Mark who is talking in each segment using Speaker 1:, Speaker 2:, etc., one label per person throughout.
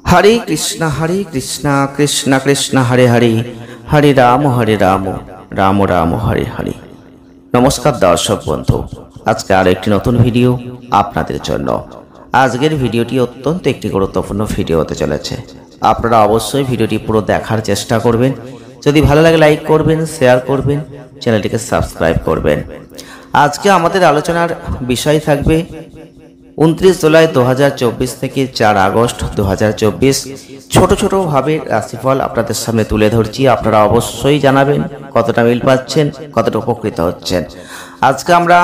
Speaker 1: हरे कृष्णा कृष्ण कृष्ण हरे हरे हरे राम राम राम हरे हरे। नमस्कार दर्शक बंधु, आज के आरेकटी नतून भिडियो आपनादेर जन्य। आजकेर भिडियोटी अत्यंत एकटी गुरुत्वपूर्ण भिडियो होते चलेছে। आपनारा अवश्यई भिडियोटी पुरो देखार चेष्टा करबेन। यदि भालो लागे लाइक करबेन, शेयर करबेन, चैनलटिके साबस्क्राइब करबेन। आज के आमादेर आलोचनार विषय थाकबे 29 जुलाई 2024 থেকে 4 আগস্ট 2024 ছোট ছোট ভাবে রাশিফল আপনাদের সামনে তুলে ধরছি। আপনারা অবশ্যই জানাবেন কতটা মিল পাচ্ছেন, কতটা উপকৃত হচ্ছেন। আজকে আমরা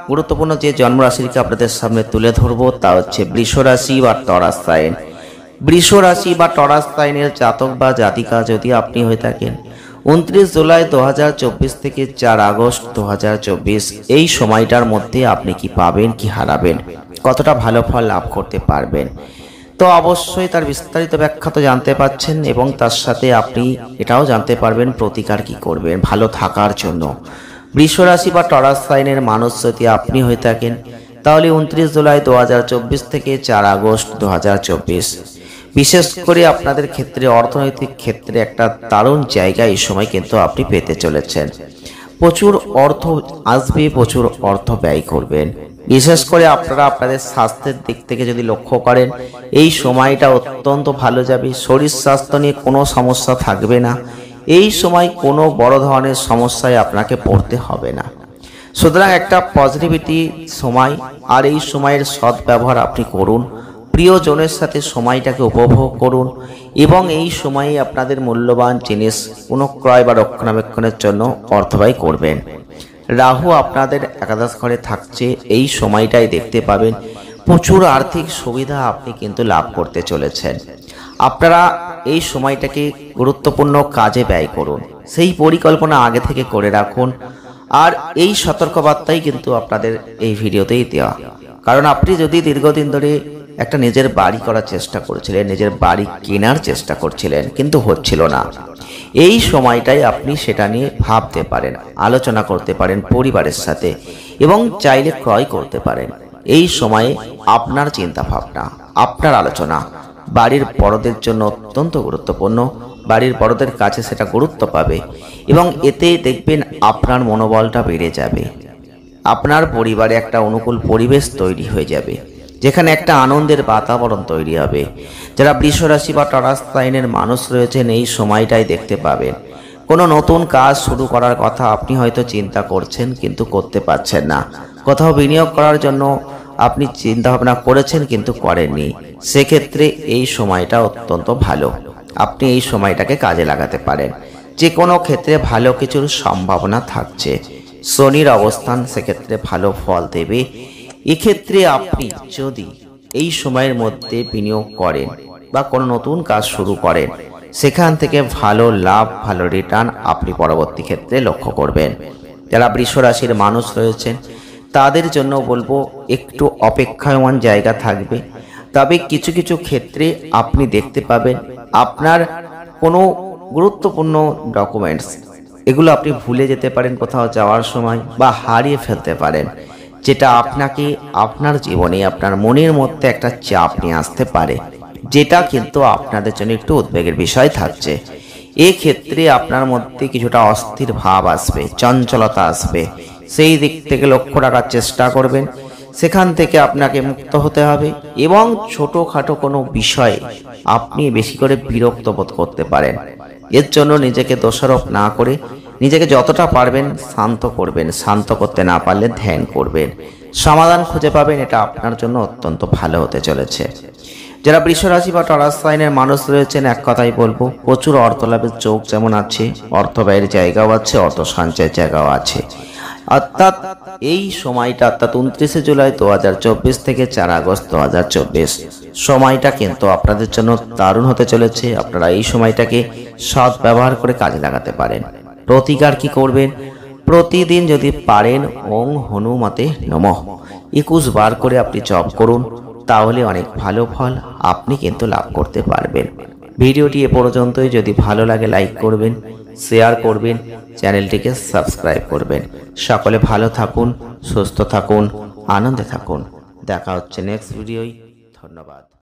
Speaker 1: গুরুত্বপূর্ণ যে জন্ম রাশিকে আপনাদের সামনে তুলে ধরব তা হচ্ছে বৃষ রাশি বা টরাস সাইন। বৃষ রাশি বা টরাস সাইনের জাতক বা জাতিকা যদি আপনি হয়ে থাকেন 29 জুলাই 2024 থেকে 4 আগস্ট 2024 এই সময়টার মধ্যে আপনি কি পাবেন কি হারাবেন, কতটা ভালো ফল লাভ করতে পারবেন, তো অবশ্যই তার বিস্তারিত ব্যাখ্যা তো জানতে পাচ্ছেন এবং তার সাথে আপনি এটাও জানতে পারবেন প্রতিকার কি করবেন ভালো থাকার জন্য। বৃষ রাশি বা টরাস সাইনের মানুষ যদি আপনি হয়ে থাকেন তাহলে 29 জুলাই 2024 থেকে 4 আগস্ট 2024 বিশেষ করে আপনাদের ক্ষেত্রে অর্থনৈতিক ক্ষেত্রে একটা দারুণ জায়গা এই সময় কিন্তু আপনি পেতে চলেছেন। প্রচুর অর্থ আসবে, প্রচুর অর্থ ব্যয় করবেন। বিশেষ করে আপনারা আপনাদের স্বাস্থ্যের দিক থেকে যদি লক্ষ্য করেন এই সময়টা অত্যন্ত ভালো যাবে। শরীর স্বাস্থ্য নিয়ে কোনো সমস্যা থাকবে না। এই সময় কোনো বড় ধরনের সমস্যায় আপনাকে পড়তে হবে না। সুতরাং একটা পজিটিভিটি সময়, আর এই সময়ের সদ্ব্যবহার আপনি করুন। প্রিয়জনের সাথে সময়টাকে উপভোগ করুন এবং এই সময়ে আপনাদের মূল্যবান জিনিস পুনঃক্রয় বা রক্ষণাবেক্ষণের জন্য অর্থ ব্যয় করবেন। রাহু আপনাদের একাদশ ঘরে থাকছে, এই সময়টাই দেখতে পাবেন প্রচুর আর্থিক সুবিধা আপনি কিন্তু লাভ করতে চলেছেন। আপনারা এই সময়টাকে গুরুত্বপূর্ণ কাজে ব্যয় করুন, সেই পরিকল্পনা আগে থেকে করে রাখুন। আর এই সতর্কবার্তাই কিন্তু আপনাদের এই ভিডিওতেই দেওয়া, কারণ আপনি যদি দীর্ঘদিন ধরে একটা নিজের বাড়ি করার চেষ্টা করছিলেন, নিজের বাড়ি কেনার চেষ্টা করছিলেন কিন্তু হচ্ছিল না, এই সময়টাই আপনি সেটা নিয়ে ভাবতে পারেন, আলোচনা করতে পারেন পরিবারের সাথে এবং চাইলে ক্রয় করতে পারেন। এই সময়ে আপনার চিন্তা ভাবনা, আপনার আলোচনা বাড়ির বড়দের জন্য অত্যন্ত গুরুত্বপূর্ণ। বাড়ির বড়দের কাছে সেটা গুরুত্ব পাবে এবং এতে দেখবেন আপনার মনোবলটা বেড়ে যাবে। আপনার পরিবারে একটা অনুকূল পরিবেশ তৈরি হয়ে যাবে, যেখানে একটা আনন্দের বাতাবরণ তৈরি হবে। যারা বৃষ রাশি বা টরাস সাইনের মানুষ রয়েছেন এই সময়টাই দেখতে পাবেন কোনো নতুন কাজ শুরু করার কথা আপনি হয়তো চিন্তা করছেন কিন্তু করতে পারছেন না। কোথাও বিনিয়োগ করার জন্য আপনি চিন্তা ভাবনা করেছেন কিন্তু করেননি, সেক্ষেত্রে এই সময়টা অত্যন্ত ভালো। আপনি এই সময়টাকে কাজে লাগাতে পারেন। যে কোনো ক্ষেত্রে ভালো কিছুর সম্ভাবনা থাকছে। শনির অবস্থান সেক্ষেত্রে ভালো ফল দেবে। এক্ষেত্রে আপনি যদি এই সময়ের মধ্যে বিনিয়োগ করেন বা কোনো নতুন কাজ শুরু করেন সেখান থেকে ভালো লাভ, ভালো রিটার্ন আপনি পরবর্তী ক্ষেত্রে লক্ষ্য করবেন। যারা বৃষ রাশির মানুষ রয়েছেন তাদের জন্য বলবো একটু অপেক্ষায়মান জায়গা থাকবে, তবে কিছু কিছু ক্ষেত্রে আপনি দেখতে পাবেন আপনার কোনো গুরুত্বপূর্ণ ডকুমেন্টস এগুলো আপনি ভুলে যেতে পারেন কোথাও যাওয়ার সময় বা হারিয়ে ফেলতে পারেন, যেটা আপনাকে আপনার জীবনে আপনার মনের মধ্যে একটা চাপ নিয়ে আসতে পারে, যেটা কিন্তু আপনাদের জন্য একটু উদ্বেগের বিষয় থাকছে। এক্ষেত্রে আপনার মধ্যে কিছুটা অস্থির ভাব আসবে, চঞ্চলতা আসবে, সেই দিক থেকে লক্ষ্য রাখার চেষ্টা করবেন। সেখান থেকে আপনাকে মুক্ত হতে হবে এবং ছোটোখাটো কোনো বিষয়ে আপনি বেশি করে বিরক্ত বোধ করতে পারেন। এর জন্য নিজেকে দোষারোপ না করে নিজেকে যতটা পারবেন শান্ত করবেন, শান্ত করতে না পারলে ধ্যান করবেন, সমাধান খুঁজে পাবেন। এটা আপনার জন্য অত্যন্ত ভালো হতে চলেছে। যারা বৃষ রাশি বা টরাস সাইনের মানুষ রয়েছেন এক কথাই বলবো প্রচুর অর্থ লাভের যোগ যেমন আছে, অর্থ ব্যয়ের জায়গাও আছে, অর্থ সঞ্চয়ের জায়গাও আছে। অর্থাৎ এই সময়টা অর্থাৎ 29 জুলাই 2024 থেকে 4 আগস্ট 2024 সময়টা কিন্তু আপনাদের জন্য দারুণ হতে চলেছে। আপনারা এই সময়টাকে সৎ ব্যবহার করে কাজে লাগাতে পারেন। প্রতিকার কি করবেন? প্রতিদিন যদি পারেন ওং হনুমতে নমঃ 21 বার করে আপনি জপ করুন, তাহলে অনেক ভালো ফল আপনি কিন্তু লাভ করতে পারবেন। ভিডিওটি এ পর্যন্তই। যদি ভালো লাগে লাইক করবেন, শেয়ার করবেন, চ্যানেলটিকে সাবস্ক্রাইব করবেন। সকলে ভালো থাকুন, সুস্থ থাকুন, আনন্দে থাকুন। দেখা হচ্ছে নেক্সট ভিডিওয়। ধন্যবাদ।